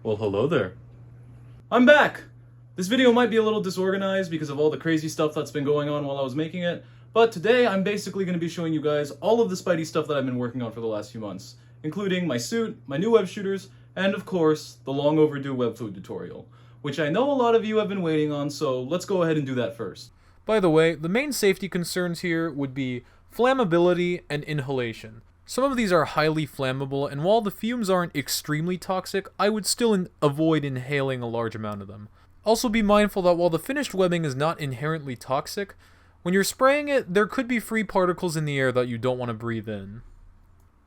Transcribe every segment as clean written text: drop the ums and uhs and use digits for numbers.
Well, hello there. I'm back! This video might be a little disorganized because of all the crazy stuff that's been going on while I was making it, but today I'm basically going to be showing you guys all of the Spidey stuff that I've been working on for the last few months, including my suit, my new web shooters, and of course, the long overdue web fluid tutorial, which I know a lot of you have been waiting on, so let's go ahead and do that first. By the way, the main safety concerns here would be flammability and inhalation. Some of these are highly flammable, and while the fumes aren't extremely toxic, I would still avoid inhaling a large amount of them. Also be mindful that while the finished webbing is not inherently toxic, when you're spraying it, there could be free particles in the air that you don't want to breathe in.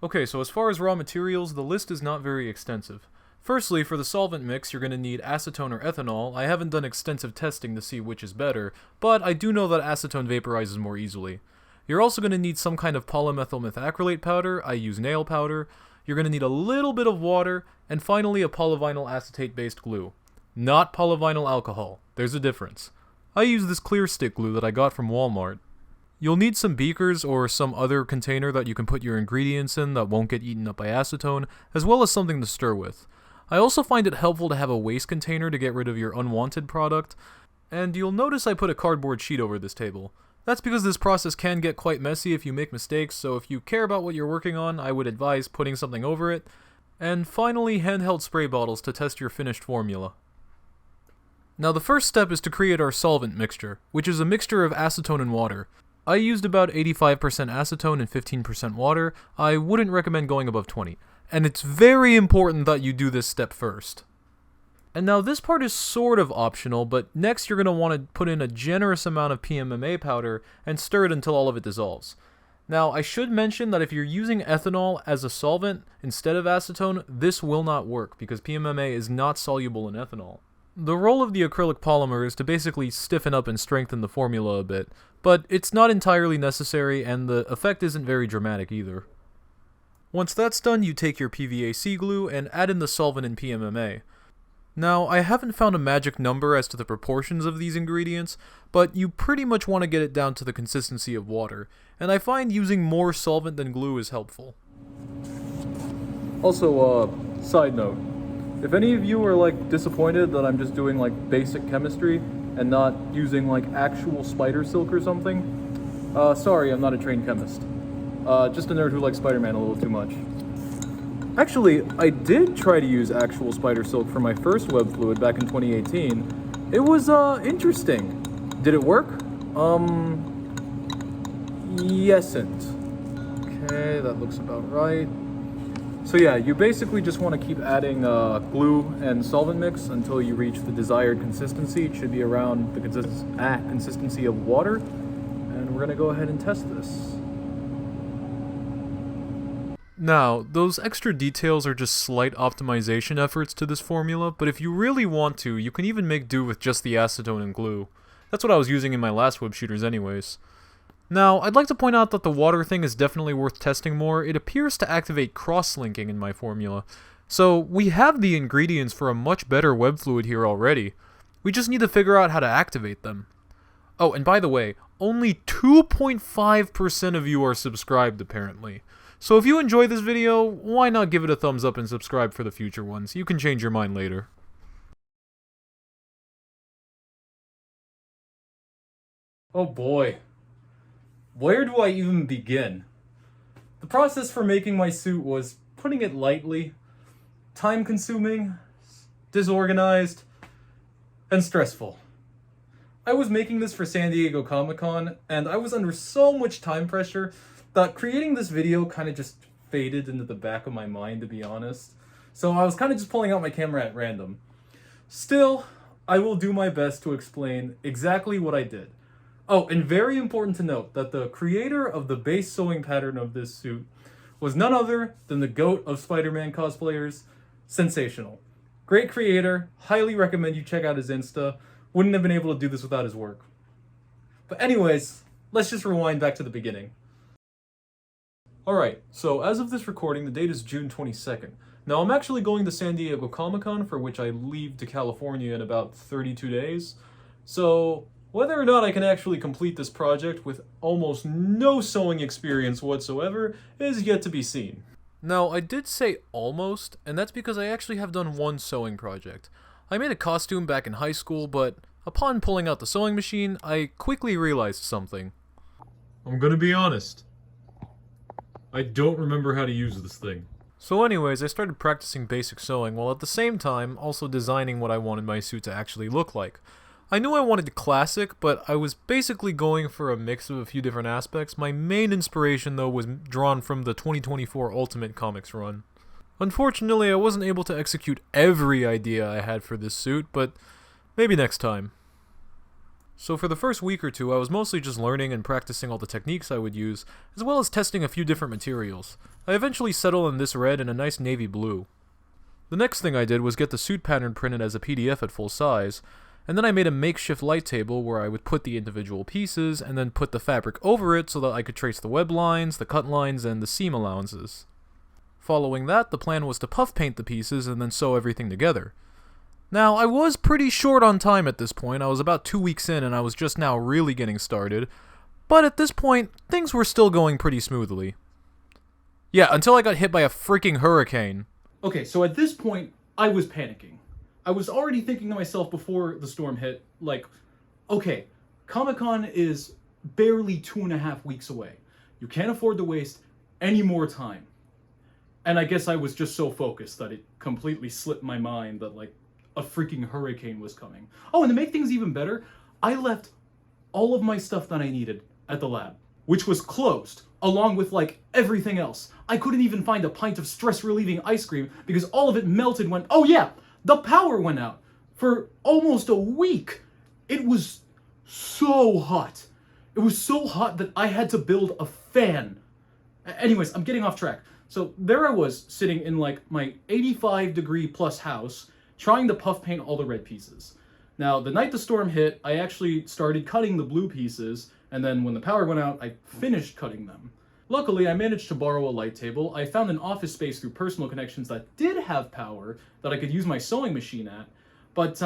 Okay, so as far as raw materials, the list is not very extensive. Firstly, for the solvent mix, you're going to need acetone or ethanol. I haven't done extensive testing to see which is better, but I do know that acetone vaporizes more easily. You're also going to need some kind of polymethyl methacrylate powder. I use nail powder. You're going to need a little bit of water, and finally a polyvinyl acetate-based glue. Not polyvinyl alcohol. There's a difference. I use this clear stick glue that I got from Walmart. You'll need some beakers or some other container that you can put your ingredients in that won't get eaten up by acetone, as well as something to stir with. I also find it helpful to have a waste container to get rid of your unwanted product, and you'll notice I put a cardboard sheet over this table. That's because this process can get quite messy if you make mistakes, so if you care about what you're working on, I would advise putting something over it. And finally, handheld spray bottles to test your finished formula. Now the first step is to create our solvent mixture, which is a mixture of acetone and water. I used about 85% acetone and 15% water. I wouldn't recommend going above 20. And it's very important that you do this step first. And now this part is sort of optional, but next you're going to want to put in a generous amount of PMMA powder and stir it until all of it dissolves. Now I should mention that if you're using ethanol as a solvent instead of acetone, this will not work because PMMA is not soluble in ethanol. The role of the acrylic polymer is to basically stiffen up and strengthen the formula a bit, but it's not entirely necessary and the effect isn't very dramatic either. Once that's done, you take your PVAC glue and add in the solvent and PMMA. Now, I haven't found a magic number as to the proportions of these ingredients, but you pretty much want to get it down to the consistency of water, and I find using more solvent than glue is helpful. Also, side note, if any of you are disappointed that I'm just doing basic chemistry and not using actual spider silk or something, sorry, I'm not a trained chemist. Just a nerd who likes Spider-Man a little too much. Actually, I did try to use actual spider silk for my first web fluid back in 2018. It was, interesting. Did it work? Yesn't. Okay, that looks about right. So yeah, you basically just want to keep adding glue and solvent mix until you reach the desired consistency. It should be around the consistency of water. And we're going to go ahead and test this. Now, those extra details are just slight optimization efforts to this formula, but if you really want to, you can even make do with just the acetone and glue. That's what I was using in my last web shooters anyways. Now, I'd like to point out that the water thing is definitely worth testing more. It appears to activate cross-linking in my formula. So, we have the ingredients for a much better web fluid here already. We just need to figure out how to activate them. Oh, and by the way, only 2.5% of you are subscribed apparently. So if you enjoy this video, why not give it a thumbs up and subscribe for the future ones? You can change your mind later. Oh boy. Where do I even begin? The process for making my suit was, putting it lightly, time-consuming, disorganized, and stressful. I was making this for San Diego Comic-Con, and I was under so much time pressure that creating this video kind of just faded into the back of my mind, to be honest. So I was kind of just pulling out my camera at random. Still, I will do my best to explain exactly what I did. Oh, and very important to note that the creator of the base sewing pattern of this suit was none other than the GOAT of Spider-Man cosplayers, Sensational. Great creator, highly recommend you check out his Insta. Wouldn't have been able to do this without his work. But anyways, let's just rewind back to the beginning. Alright, so as of this recording, the date is June 22nd. Now I'm actually going to San Diego Comic-Con, for which I leave to California in about 32 days. So whether or not I can actually complete this project with almost no sewing experience whatsoever is yet to be seen. Now, I did say almost, and that's because I actually have done one sewing project. I made a costume back in high school, but upon pulling out the sewing machine, I quickly realized something. I'm gonna be honest. I don't remember how to use this thing. So anyways, I started practicing basic sewing while at the same time also designing what I wanted my suit to actually look like. I knew I wanted classic, but I was basically going for a mix of a few different aspects. My main inspiration though was drawn from the 2024 Ultimate Comics run. Unfortunately, I wasn't able to execute every idea I had for this suit, but maybe next time. So for the first week or two, I was mostly just learning and practicing all the techniques I would use, as well as testing a few different materials. I eventually settled on this red and a nice navy blue. The next thing I did was get the suit pattern printed as a PDF at full size, and then I made a makeshift light table where I would put the individual pieces and then put the fabric over it so that I could trace the web lines, the cut lines, and the seam allowances. Following that, the plan was to puff paint the pieces and then sew everything together. Now, I was pretty short on time at this point. I was about 2 weeks in and I was just now really getting started, but at this point, things were still going pretty smoothly. Yeah, until I got hit by a freaking hurricane. Okay, so at this point, I was panicking. I was already thinking to myself before the storm hit, like, okay, Comic-Con is barely 2.5 weeks away. You can't afford to waste any more time. And I guess I was just so focused that it completely slipped my mind that, like, a freaking hurricane was coming. Oh, and to make things even better, I left all of my stuff that I needed at the lab, which was closed, along with, like, everything else. I couldn't even find a pint of stress-relieving ice cream because all of it melted when... Oh, yeah! The power went out for almost a week. It was so hot. It was so hot that I had to build a fan. Anyways, I'm getting off track. So there I was, sitting in, like, my 85-degree plus house, trying to puff paint all the red pieces. Now, the night the storm hit, I actually started cutting the blue pieces, and then when the power went out, I finished cutting them. Luckily, I managed to borrow a light table. I found an office space through personal connections that did have power that I could use my sewing machine at. But,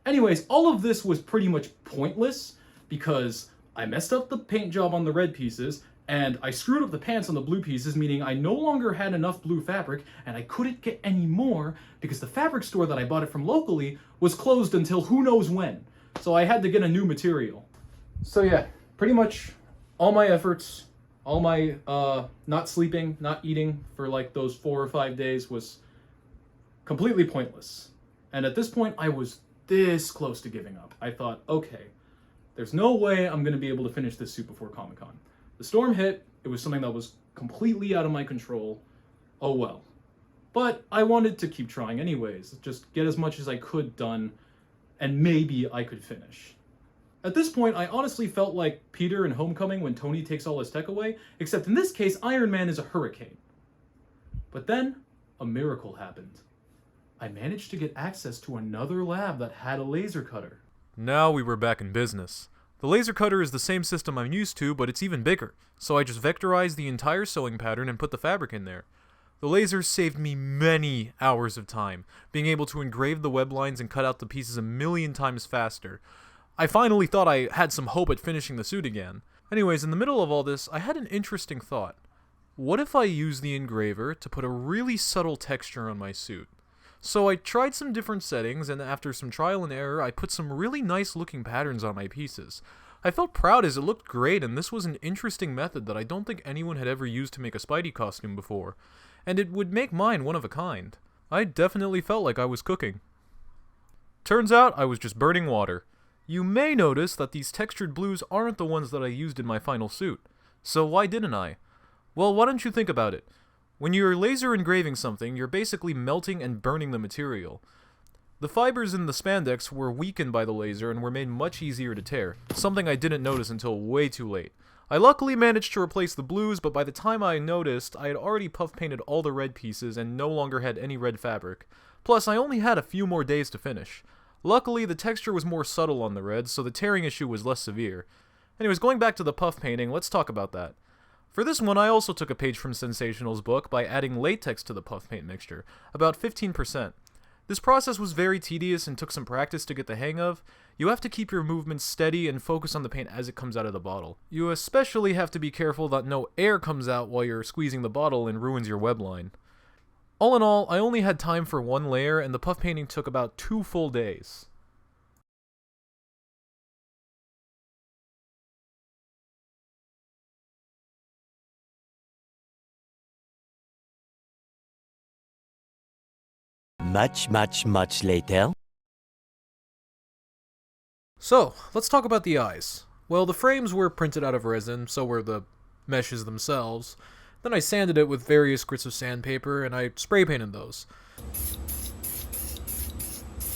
anyways, all of this was pretty much pointless because I messed up the paint job on the red pieces, and I screwed up the pants on the blue pieces, meaning I no longer had enough blue fabric, and I couldn't get any more because the fabric store that I bought it from locally was closed until who knows when. So I had to get a new material. So yeah, pretty much all my efforts, all my not sleeping, not eating for like those 4 or 5 days was completely pointless. And at this point, I was this close to giving up. I thought, okay, there's no way I'm going to be able to finish this suit before Comic-Con. The storm hit, it was something that was completely out of my control. Oh well. But I wanted to keep trying anyways, just get as much as I could done, and maybe I could finish. At this point, I honestly felt like Peter in Homecoming when Tony takes all his tech away, except in this case, Iron Man is a hurricane. But then, a miracle happened. I managed to get access to another lab that had a laser cutter. Now we were back in business. The laser cutter is the same system I'm used to, but it's even bigger, so I just vectorized the entire sewing pattern and put the fabric in there. The laser saved me many hours of time, being able to engrave the web lines and cut out the pieces a million times faster. I finally thought I had some hope at finishing the suit again. Anyways, in the middle of all this, I had an interesting thought. What if I use the engraver to put a really subtle texture on my suit? So I tried some different settings, and after some trial and error, I put some really nice looking patterns on my pieces. I felt proud as it looked great, and this was an interesting method that I don't think anyone had ever used to make a Spidey costume before, and it would make mine one of a kind. I definitely felt like I was cooking. Turns out I was just burning water. You may notice that these textured blues aren't the ones that I used in my final suit. So why didn't I? Well, why don't you think about it? When you're laser engraving something, you're basically melting and burning the material. The fibers in the spandex were weakened by the laser and were made much easier to tear, something I didn't notice until way too late. I luckily managed to replace the blues, but by the time I noticed, I had already puff painted all the red pieces and no longer had any red fabric. Plus, I only had a few more days to finish. Luckily, the texture was more subtle on the red, so the tearing issue was less severe. Anyways, going back to the puff painting, let's talk about that. For this one, I also took a page from Sensational's book by adding latex to the puff paint mixture, about 15%. This process was very tedious and took some practice to get the hang of. You have to keep your movements steady and focus on the paint as it comes out of the bottle. You especially have to be careful that no air comes out while you're squeezing the bottle and ruins your web line. All in all, I only had time for one layer and the puff painting took about 2 full days. Much later. So, let's talk about the eyes. Well, the frames were printed out of resin, so were the meshes themselves. Then I sanded it with various grits of sandpaper, and I spray painted those.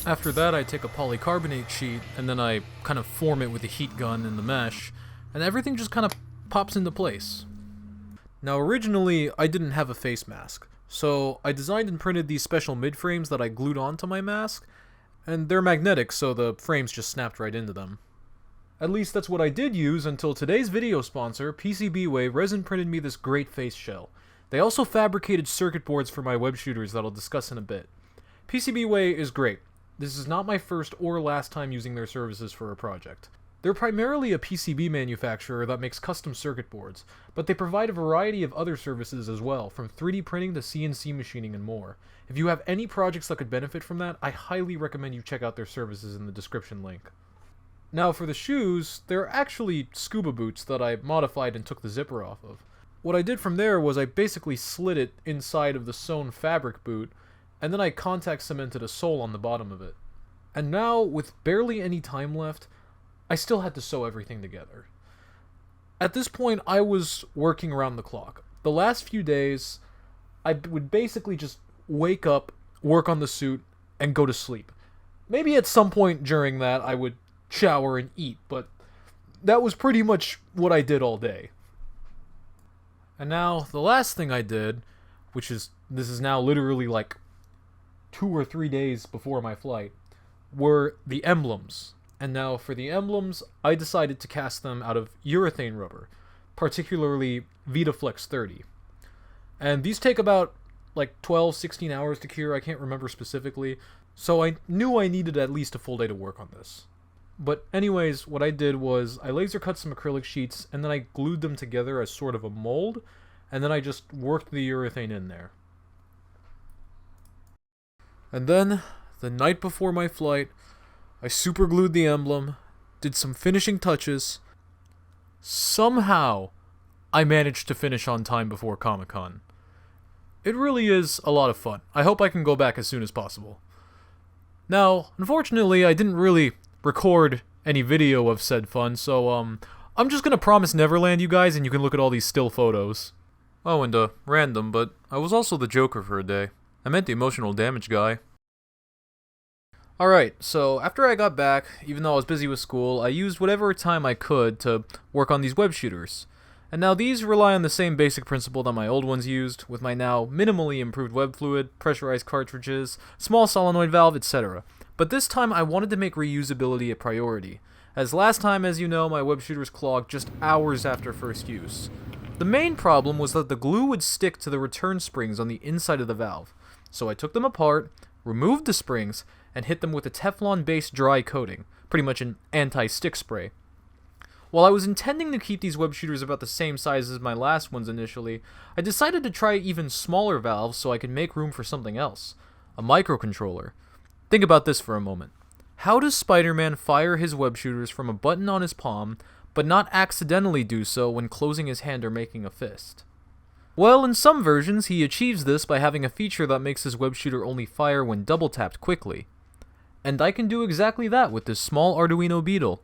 After that, I take a polycarbonate sheet, and then I kind of form it with a heat gun in the mesh, and everything just kind of pops into place. Now, originally, I didn't have a face mask, so I designed and printed these special mid-frames that I glued onto my mask, and they're magnetic, so the frames just snapped right into them. At least that's what I did use until today's video sponsor, PCBWay, resin printed me this great face shell. They also fabricated circuit boards for my web shooters that I'll discuss in a bit. PCBWay is great. This is not my first or last time using their services for a project. They're primarily a PCB manufacturer that makes custom circuit boards, but they provide a variety of other services as well, from 3D printing to CNC machining and more. If you have any projects that could benefit from that, I highly recommend you check out their services in the description link. Now for the shoes, they're actually scuba boots that I modified and took the zipper off of. What I did from there was I basically slid it inside of the sewn fabric boot, and then I contact cemented a sole on the bottom of it. And now, with barely any time left, I still had to sew everything together. At this point, I was working around the clock. The last few days, I would basically just wake up, work on the suit, and go to sleep. Maybe at some point during that, I would shower and eat, but that was pretty much what I did all day. And now, the last thing I did, this is now literally like 2 or 3 days before my flight, were the emblems. And now for the emblems, I decided to cast them out of urethane rubber, particularly VitaFlex 30. And these take about like 12-16 hours to cure, I can't remember specifically, so I knew I needed at least a full day to work on this. But anyways, what I did was I laser cut some acrylic sheets and then I glued them together as sort of a mold, and then I just worked the urethane in there. And then, the night before my flight, I super glued the emblem, did some finishing touches. Somehow, I managed to finish on time before Comic-Con. It really is a lot of fun. I hope I can go back as soon as possible. Now, unfortunately, I didn't really record any video of said fun, so I'm just gonna promise Neverland you guys and you can look at all these still photos. Oh, and random, but I was also the Joker for a day. I meant the emotional damage guy. Alright, so after I got back, even though I was busy with school, I used whatever time I could to work on these web shooters. And now these rely on the same basic principle that my old ones used, with my now minimally improved web fluid, pressurized cartridges, small solenoid valve, etc. But this time I wanted to make reusability a priority, as last time, as you know, my web shooters clogged just hours after first use. The main problem was that the glue would stick to the return springs on the inside of the valve, so I took them apart, removed the springs, and hit them with a Teflon-based dry coating, pretty much an anti-stick spray. While I was intending to keep these web shooters about the same size as my last ones initially, I decided to try even smaller valves so I could make room for something else, a microcontroller. Think about this for a moment. How does Spider-Man fire his web shooters from a button on his palm, but not accidentally do so when closing his hand or making a fist? Well, in some versions, he achieves this by having a feature that makes his web shooter only fire when double-tapped quickly. And I can do exactly that with this small Arduino Beetle.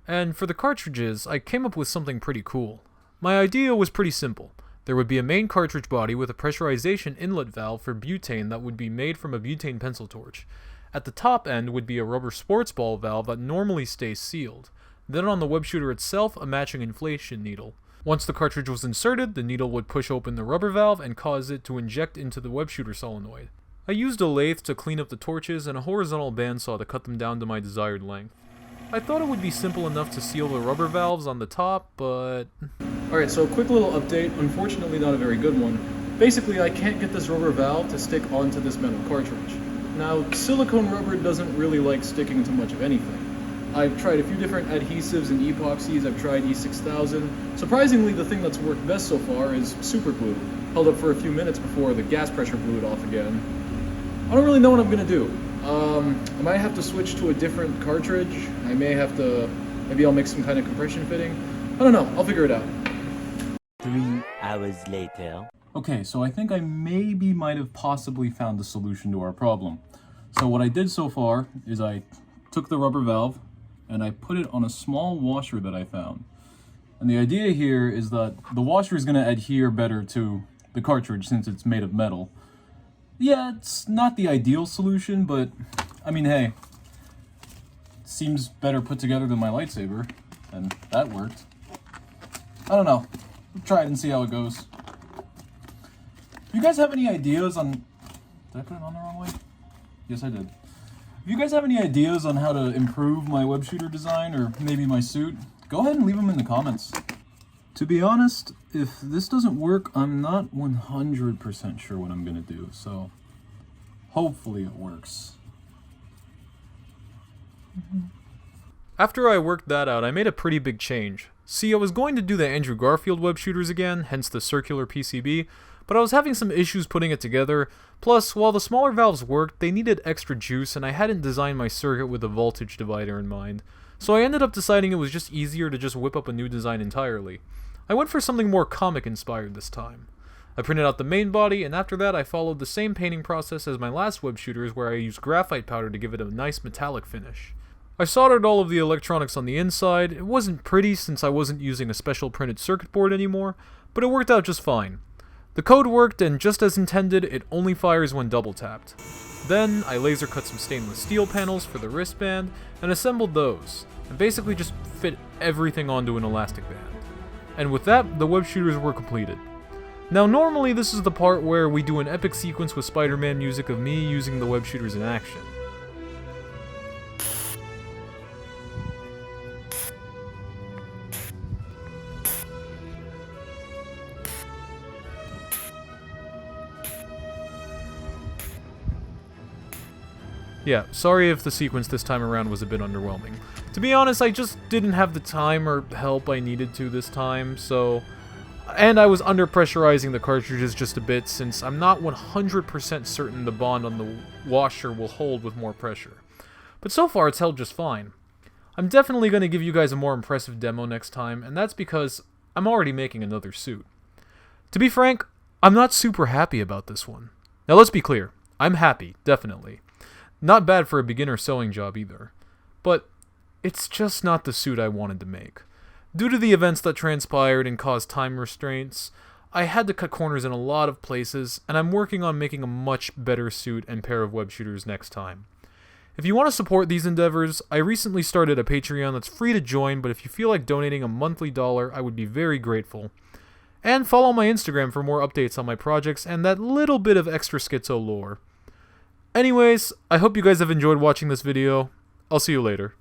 And for the cartridges, I came up with something pretty cool. My idea was pretty simple. There would be a main cartridge body with a pressurization inlet valve for butane that would be made from a butane pencil torch. At the top end would be a rubber sports ball valve that normally stays sealed. Then on the web shooter itself, a matching inflation needle. Once the cartridge was inserted, the needle would push open the rubber valve and cause it to inject into the web shooter solenoid. I used a lathe to clean up the torches and a horizontal bandsaw to cut them down to my desired length. I thought it would be simple enough to seal the rubber valves on the top, but... Alright, so a quick little update, unfortunately not a very good one. Basically, I can't get this rubber valve to stick onto this metal cartridge. Now, silicone rubber doesn't really like sticking to much of anything. I've tried a few different adhesives and epoxies. I've tried E6000. Surprisingly, the thing that's worked best so far is super glue. Held up for a few minutes before the gas pressure blew it off again. I don't really know what I'm gonna do. I might have to switch to a different cartridge. I may have to, maybe I'll make some kind of compression fitting. I don't know, I'll figure it out. 3 hours later. Okay, so I think I might have possibly found the solution to our problem. So what I did so far is I took the rubber valve and I put it on a small washer that I found. And the idea here is that the washer is going to adhere better to the cartridge since it's made of metal. Yeah, it's not the ideal solution, but I mean, hey, it seems better put together than my lightsaber, and that worked. I don't know. We'll try it and see how it goes. Do you guys have any ideas on... Did I put it on the wrong way? Yes, I did. If you guys have any ideas on how to improve my web shooter design, or maybe my suit, go ahead and leave them in the comments. To be honest, if this doesn't work, I'm not 100% sure what I'm gonna do, so hopefully it works. After I worked that out, I made a pretty big change. See, I was going to do the Andrew Garfield web shooters again, hence the circular PCB, but I was having some issues putting it together. Plus, while the smaller valves worked, they needed extra juice and I hadn't designed my circuit with a voltage divider in mind. So I ended up deciding it was just easier to just whip up a new design entirely. I went for something more comic inspired this time. I printed out the main body, and after that I followed the same painting process as my last web shooters where I used graphite powder to give it a nice metallic finish. I soldered all of the electronics on the inside. It wasn't pretty since I wasn't using a special printed circuit board anymore, but it worked out just fine. The code worked, and just as intended, it only fires when double tapped. Then, I laser cut some stainless steel panels for the wristband, and assembled those, and basically just fit everything onto an elastic band. And with that, the web shooters were completed. Now normally this is the part where we do an epic sequence with Spider-Man music of me using the web shooters in action. Yeah, sorry if the sequence this time around was a bit underwhelming. To be honest, I just didn't have the time or help I needed to this time, so... And I was under-pressurizing the cartridges just a bit, since I'm not 100% certain the bond on the washer will hold with more pressure. But so far it's held just fine. I'm definitely going to give you guys a more impressive demo next time, and that's because I'm already making another suit. To be frank, I'm not super happy about this one. Now let's be clear, I'm happy, definitely. Not bad for a beginner sewing job either. But it's just not the suit I wanted to make. Due to the events that transpired and caused time restraints, I had to cut corners in a lot of places, and I'm working on making a much better suit and pair of web shooters next time. If you want to support these endeavors, I recently started a Patreon that's free to join, but if you feel like donating a monthly $1, I would be very grateful. And follow my Instagram for more updates on my projects and that little bit of extra Schizo lore. Anyways, I hope you guys have enjoyed watching this video. I'll see you later.